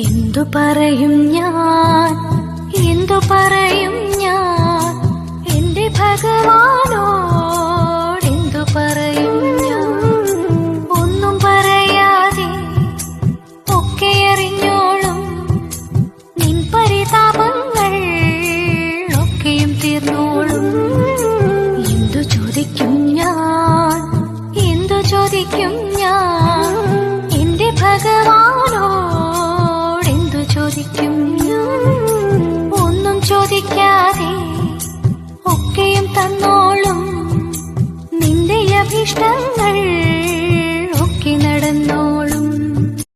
എന്തു പറയും ഞാൻ, എന്തു പറയും ഞാൻ എന്റെ ഭഗവാനോടെന്തു പറയും ഞാൻ. ഒന്നും പറയാതെ ഒക്കെ അറിഞ്ഞോളും നിൻ പരിതാപങ്ങൾ ഒക്കെയും തീർന്നോളും. എന്തു ചോദിക്കും ഞാൻ, എന്തു ചോദിക്കും ഞാൻ എന്റെ ഭഗവാനോടെന്തു ചോദിക്കും ഞാൻ. ഒന്നും ചോദിക്കാതെ ഒക്കെയും തന്നോളും നിന്റെ അഭീഷ്ടങ്ങൾ ഒക്കെ നടന്നോ.